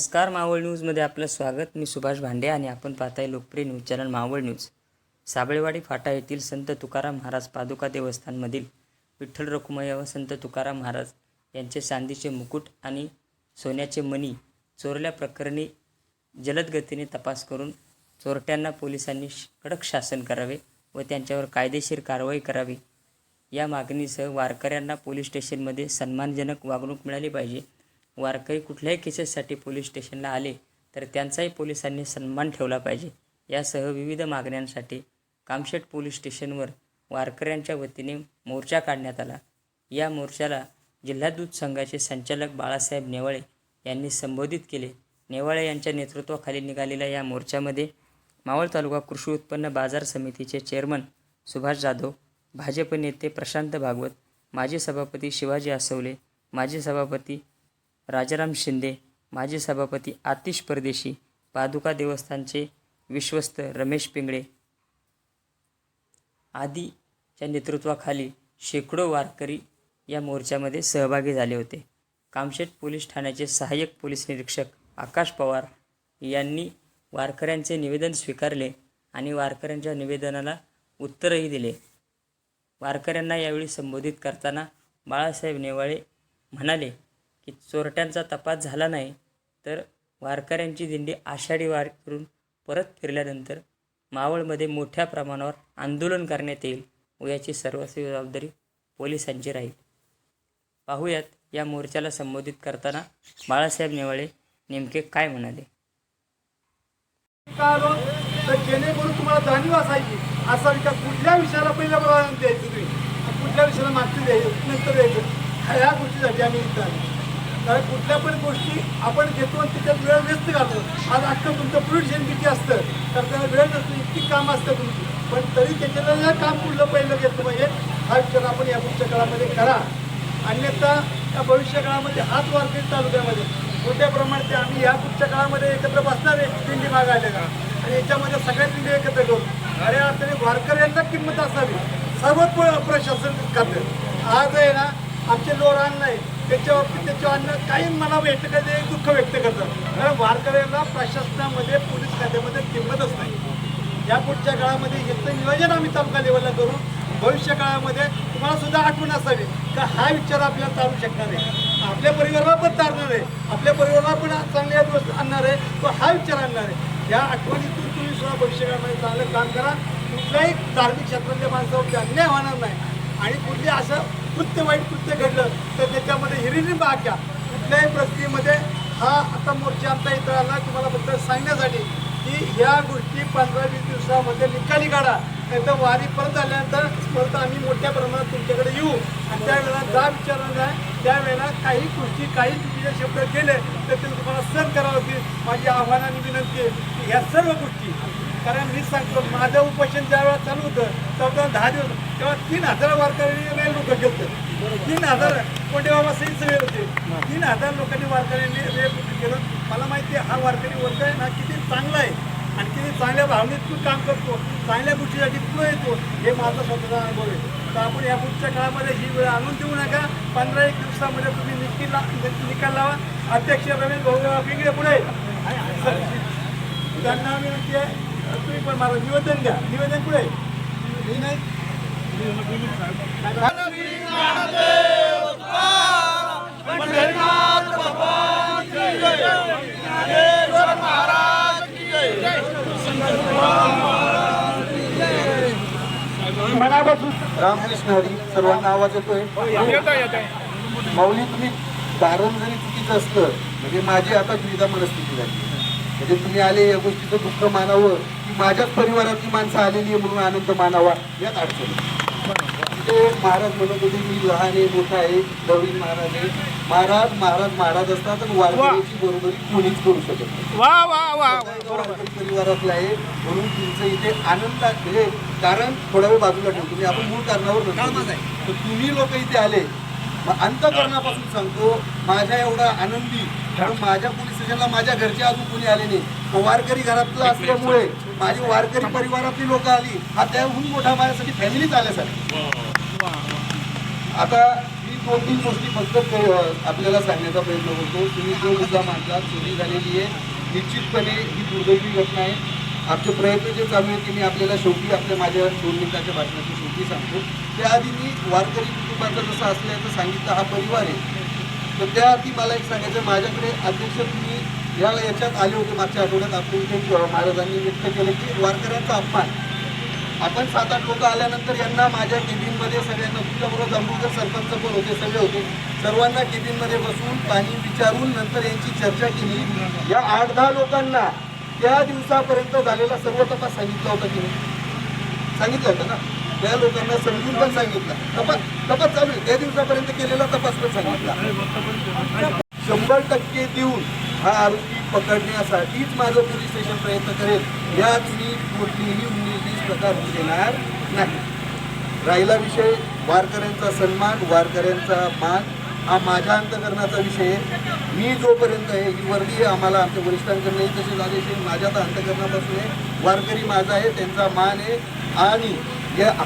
नमस्कार, मावळ न्यूजमध्ये आपलं स्वागत. मी सुभाष भांडे आणि आपण पाहताय लोकप्रिय news channel Maval news. Sabalewadi फाटा येथील संत तुकाराम महाराज पादुका देवस्थानमधील विठ्ठल रखुमाई व संत तुकाराम महाराज यांचे चांदीचे मुकुट आणि सोन्याचे मणी चोरल्या प्रकरणी जलद गतीने तपास करून चोरट्यांना पोलिसांनी कडक शासन करावे व त्यांच्यावर कायदेशीर कारवाई करावी या मागणीसह वारकऱ्यांना पोलीस स्टेशनमध्ये सन्मानजनक वागणूक मिळाली पाहिजे. वारकरी कुठल्याही केसेससाठी पोलीस स्टेशनला आले तर त्यांचाही पोलिसांनी सन्मान ठेवला पाहिजे. यासह विविध मागण्यांसाठी कामशेत पोलीस स्टेशनवर वारकऱ्यांच्या वतीने मोर्चा काढण्यात आला. या मोर्चाला जिल्हा दूध संघाचे संचालक बाळासाहेब नेवाळे यांनी संबोधित केले. नेवाळे यांच्या नेतृत्वाखाली निघालेल्या या मोर्चामध्ये मावळ तालुका कृषी उत्पन्न बाजार समितीचे चेअरमन सुभाष जाधव, भाजप नेते प्रशांत भागवत, माजी सभापती शिवाजी आसवले, माजी सभापती राजाराम शिंदे, माजी सभापती आतिश परदेशी, पादुका देवस्थानचे विश्वस्त रमेश पिंगळे आदीच्या नेतृत्वाखाली शेकडो वारकरी या मोर्चामध्ये सहभागी झाले होते. कामशेत पोलीस ठाण्याचे सहाय्यक पोलीस निरीक्षक आकाश पवार यांनी वारकऱ्यांचे निवेदन स्वीकारले आणि वारकऱ्यांच्या निवेदनाला उत्तरही दिले. वारकऱ्यांना यावेळी संबोधित करताना बाळासाहेब नेवाळे म्हणाले की चोरट्यांचा तपास झाला नाही तर वारकऱ्यांची दिंडी आषाढी वारीवरून परत फिरल्यानंतर मावळमध्ये मोठ्या प्रमाणावर आंदोलन करण्यात येईल व याची सर्वस्व जबाबदारी पोलिसांची राहील. पाहूयात या मोर्चाला संबोधित करताना बाळासाहेब नेवाळे नेमके काय म्हणाले. तर जेणेकरून तुम्हाला जाणीव असायची असा विचार कुठल्या विषयाला पहिल्या प्राधान्य द्यायचं तुम्ही, कुठल्या विषयाला मागणी द्यायचं नंतर द्यायचं, ह्या गोष्टीसाठी आम्ही इथं आलो. कारण कुठल्या पण गोष्टी आपण घेतो आणि त्याच्यात वेळ व्यस्त घालतो. आज अख्खं तुमचं प्रोडक्शन किती असतं तर त्याला वेळ नसतो, इतकी कामं असतं तुमची, पण तरी त्याच्याला काम पुढलं पहिलं घेतलं पाहिजे हा विचार आपण या पुढच्या काळामध्ये करा. अन्यथा या भविष्य काळामध्ये हात वारकरी तालुक्यामध्ये मोठ्या प्रमाणात आम्ही या पुढच्या काळामध्ये एकत्र बसणार आहे दिंडी मागायला आणि याच्यामध्ये सगळ्या दिंडी एकत्र करू. खऱ्या अर्थाने वारकऱ्यांना किंमत असावी सर्वच प्रशासन करतं. आज आहे ना आमचे लोर अन्न नाही त्याच्या बाबतीत त्याच्या अन्न काही मला व्यक्त करते दुःख व्यक्त करतात. कारण वारकऱ्यांना प्रशासनामध्ये पोलीस खात्यामध्ये किंमतच नाही. या पुढच्या काळामध्ये याचं नियोजन आम्ही तालुका लेवलला करू. भविष्य काळामध्ये तुम्हाला सुद्धा आठवण असावी का हा विचार आपल्याला चालू शकणार आहे, आपल्या परिवाराला पण चालणार आहे, आपल्या परिवाराला पण चांगल्या दिवस आणणार आहे, तो हा विचार आणणार आहे. या आठवणीतून तुम्ही सुद्धा भविष्य काळामध्ये चांगलं काम करा. कुठल्याही धार्मिक क्षेत्रातल्या माणसावरती अन्याय होणार नाही आणि कुठले असं कृत्य वाईट कृत्य घडलं तर त्याच्यामध्ये हिरिरी भाग घ्या. कुठल्याही परिस्थितीमध्ये हा आता मोर्चा आमचा इथं आला तुम्हाला फक्त सांगण्यासाठी की ह्या गोष्टी 15-20 दिवसामध्ये निकाली काढा. तर वारी परत आल्यानंतर परत आम्ही मोठ्या प्रमाणात तुमच्याकडे येऊ आणि त्यावेळेला जा विचारणार नाही. त्यावेळेला काही गोष्टी काही चुकीचे शब्द केले तर ते तुम्हाला सहन करावं लागतील. माझी आव्हानाने विनंती आहे की ह्या सर्व गोष्टी, कारण मी सांगतो माझं उपोषण ज्या वेळा चालू होतं तेव्हा 10 दिवस तेव्हा 3000 वारकऱ्यांनी रेल रोखं केलं. 3000 कोणते बाबा सही सगळे होते. 3000 लोकांनी वारकऱ्यांनी रेल रोखं केलं. मला माहिती आहे हा वारकरी वर्ग आहे ना किती चांगला आहे आणि किती चांगल्या भावनेतून काम करतो, चांगल्या गोष्टीसाठी पुढे येतो, हे माझा स्वतःचा अनुभव आहे. तर आपण या पुढच्या काळामध्ये ही वेळ आणून देऊ नका. 15-1 दिवसामध्ये तुम्ही निकाल लावा. अध्यक्ष रमेश भाऊ पिंगळे पुढे त्यांना विनंती आहे तुम्ही पण मला निवेदन द्या. निवेदन पुढे नाही रामकृष्ण हरी. सर्वांना आवाज येतोय? माऊली तुम्ही कारण जरी चुकीचं असलं म्हणजे माझी आता दुविधा मनस्थिती झाली. म्हणजे तुम्ही आले या गोष्टीचं दुःख मानावं की माझ्याच परिवारातली माणसं आलेली आहे म्हणून आनंद मानावा यात अडचण. म्हणजे महाराज म्हणत होते मी लहान आहे मोठा आहे नवीन महाराज आहे. महाराज असतात तर वारकऱ्याची बरोबरी कोणीच करू शकत नाही. परिवारातला आहे म्हणून तुमचं इथे आनंद म्हणजे कारण थोडा वेळ बाजूला ठेवतो तुम्ही आपण मूळ कारणावर तर तुम्ही लोक इथे आले. अंतःकरणापासून सांगतो माझ्या एवढा आनंदी कारण माझ्या पोलीस स्टेशनला माझ्या घरचे अजून कोणी आले नाही. वारकरी घरातलं असल्यामुळे माझी वारकरी परिवारातली लोक आली हा त्याहून मोठा माझ्यासाठी फॅमिलीच आल्यासाठी. आता मी 2-3 गोष्टी फक्त आपल्याला सांगण्याचा प्रयत्न करतो. तुम्ही जो मुद्दा मांडला चोरी झालेली आहे, निश्चितपणे ही दुर्दैवी घटना आहे. आमचे प्रयत्न जे चालू आहे ते मी आपल्याला शेवटी माझ्या 2 मिनिटाच्या भाषणाच्या शेवटी सांगतो. त्याआधी मी वारकरी कुटुंबाचं जसं असल्याचं सांगितलं, हा परिवार आहे. तर त्याआधी मला एक सांगायचं, माझ्याकडे अध्यक्ष तुम्ही याच्यात आले होते मागच्या आठवड्यात. आपल्या इथे महाराजांनी व्यक्त केलं की वारकऱ्यांचा अपमान. आपण 7-8 लोक आल्यानंतर यांना माझ्या केबिनमध्ये सगळ्यांना, तुमच्याबरोबर जांभूळकर सरपंच पण होते, सगळे होते, सर्वांना केबिनमध्ये बसून पाणी विचारून नंतर यांची चर्चा केली. या 8-10 लोकांना त्या दिवसापर्यंत झालेला सर्व तपास सांगितला होता की नाही? सांगितलं होतं ना. त्या लोकांना समजून पण सांगितलं. तपास चालू आहे. त्या दिवसापर्यंत केलेला तपास पण सांगितला. 100% देऊन हा आरोपी पकडण्यासाठीच माझं पोलीस स्टेशन प्रयत्न करेल. यात मी कुठलीही 19-20 प्रकार होऊ देणार नाही. राहिला विषय वारकऱ्यांचा सन्मान, वारकऱ्यांचा मान, हा माझ्या अंतकरणाचा विषय आहे. मी जोपर्यंत आहे, ही वर्दी आहे आम्हाला आमच्या वरिष्ठांकडूनही तसे आदेश माझ्या तर अंतकरणापासून आहे. वारकरी माझा आहे, त्यांचा मान आहे. आणि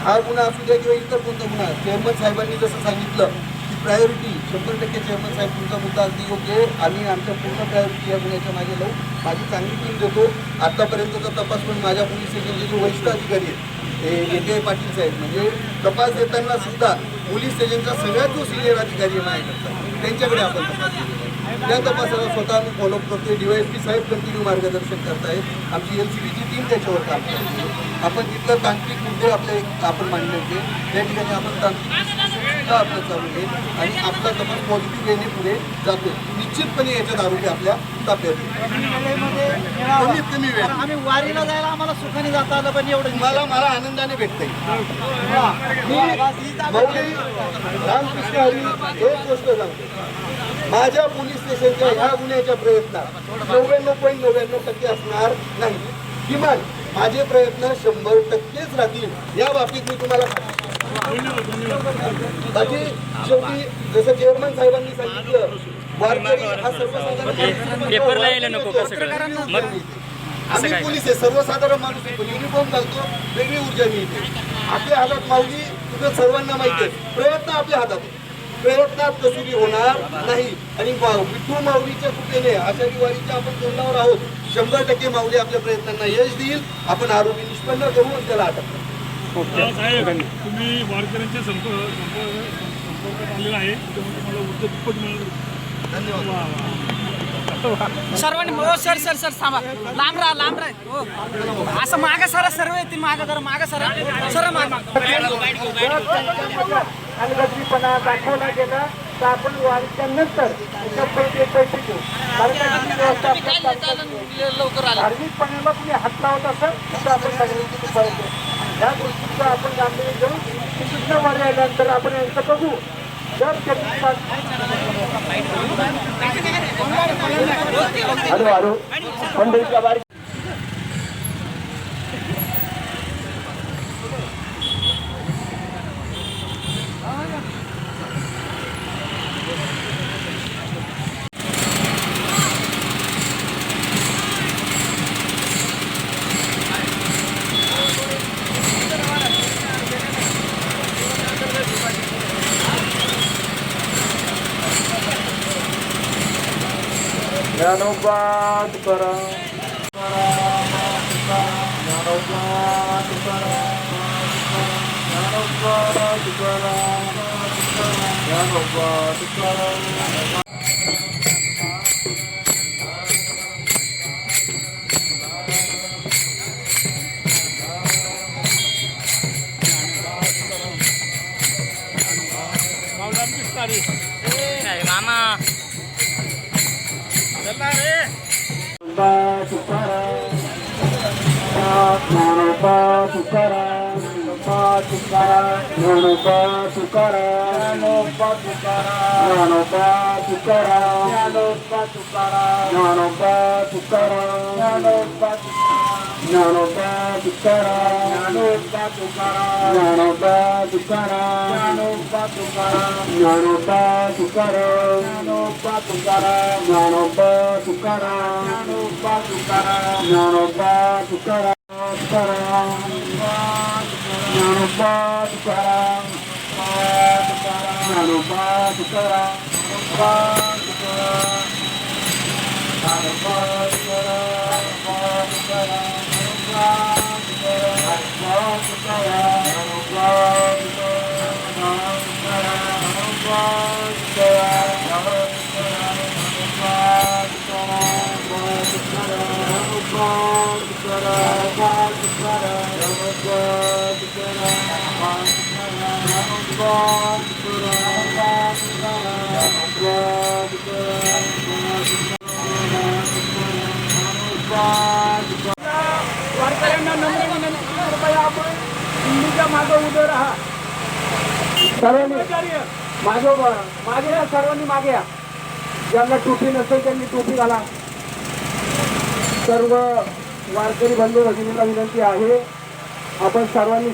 हा गुन्हा असू द्या किंवा इतर कोणता गुन्हा, चेअरमन साहेबांनी जसं सांगितलं की प्रायोरिटी 100% चेअरमन साहेब तुमचा मुद्दा अगदी योग्य आहे. आम्ही आमच्या पूर्ण प्रायोरिटी या गुन्ह्याच्या मागे लावू. माझी चांगली टीम देतो. आत्तापर्यंतचा तपास पण माझ्या पोलीस स्टेशनचे जे वरिष्ठ अधिकारी आहेत ए पाटील साहेब, म्हणजे तपास देताना सुद्धा पोलीस स्टेशनचा सगळ्यात जो सिनियर अधिकारी आहे माझ्याकडचा, त्यांच्याकडे आपण तपास केलेला आहे. त्या तपासाला स्वतः आम्ही फॉलोअप करतोय. DYSP साहेब कंटिन्यू मार्गदर्शन करतायत. आमची LCBची टीम त्याच्यावर काम करते. आपण तिथलं तांत्रिक मुद्दे आपण मांडले होते, त्या ठिकाणी आपण तांत्रिक सुद्धा आपलं चालू आहे आणि आपला तपास पॉझिटिव्ह वेने पुढे जातो. निश्चितपणे याच्यात आरोपी आपल्या ताब्यात कमीत कमी वेळ. आम्ही वारीला जायला आम्हाला सुखाने जाता आलं, पण एवढं मला आनंदाने भेटतंय. मी मौली रामकृष्ण हरी एक गोष्ट सांगतो, माझ्या पोलीस स्टेशनच्या ह्या गुन्ह्याच्या प्रयत्नात 99.99% असणार नाही. किमान माझे प्रयत्न 100%च राहतील या बाबतीत मी तुम्हाला बाकी शेवटी जसं चेअरमन साहेबांनी सांगितलं, वारकरी हा सर्वसाधारण पेपरला यायला नको का सगळं? मग आम्ही पोलीस आहे, सर्वसाधारण माणूस आहे, पण युनिफॉर्म घालतो, वेगळी ऊर्जा मिळते. आपल्या हातात माऊली, तुझं सर्वांना माहिती आहे, प्रयत्न आपल्या हातात आहे. प्रयत्नात कसुरी होणार नाही. आणि विठ्ठल माऊलीच्या कृपेने आषाढी वारीच्या आपण तोंडावर आहोत. 100% माऊली आपल्या प्रयत्नांना यश देईल. आपण आरोपी निष्पन्न करू आणि त्याला अटक करू. साहेब, तुम्ही वारकऱ्यांच्या संपर्कात आलेला आहे, त्यामुळे तुम्हाला ऊर्जा दुप्पट मिळाली. धन्यवाद. सर्वांनी हो सर थांबा, लांब राहा हो. असं मागं सरा, सर्व येतील मागं, जरा मागं सर अलगदीपणा दाखवला गेला तर आपण वारीच्या नंतर पैसे घेऊ. धार्मिकपणाला तुम्ही हात लावत असाल तर आपण सगळ्यांची फरक या गोष्टीचं आपण गांभीर्य घेऊन दुसऱ्या वारी आल्यानंतर आपण यांचं बघू. जर हॅलो मंडळीच्या वारी ज्ञानोबा तुकाराम, ज्ञानोबा तुकाराम, ज्ञानोबा तुकाराम, ज्ञानोबा तुकाराम. मामा ज्ञानोबा तुकाराम, ज्ञानोबा तुकाराम, ज्ञानोबा तुकाराम, ज्ञानोबा तुकाराम, ज्ञानोबा तुकाराम, ज्ञानोबा तुकाराम, ज्ञानोबा तुकाराम, ज्ञानोबा तुकाराम, ज्ञानोबा तुकाराम, ज्ञानोबा तुकाराम, ज्ञानोबा तुकाराम, ज्ञानोबा तुकाराम, ज्ञानोबा तुकाराम, ज्ञानोबा तुकाराम, ज्ञानोबा तुकाराम, ज्ञानोबा तुकाराम, ज्ञानोबा तुकाराम ज्ञानोबा तुकाराम ज्ञानोबा तुकाराम ज्ञानोबा तुकाराम ज्ञानोबा वारकऱ्यांना नम्र विनंती, कृपया आपण हिंदूच्या मागे उभे राहा. सर्वांनी मागे या, सर्वांनी मागे या. ज्यांना टोपी नसेल त्यांनी टोपी घाला. सर्व वारकरी बंधू भगिनींना विनंती आहे, आपण सर्वांनी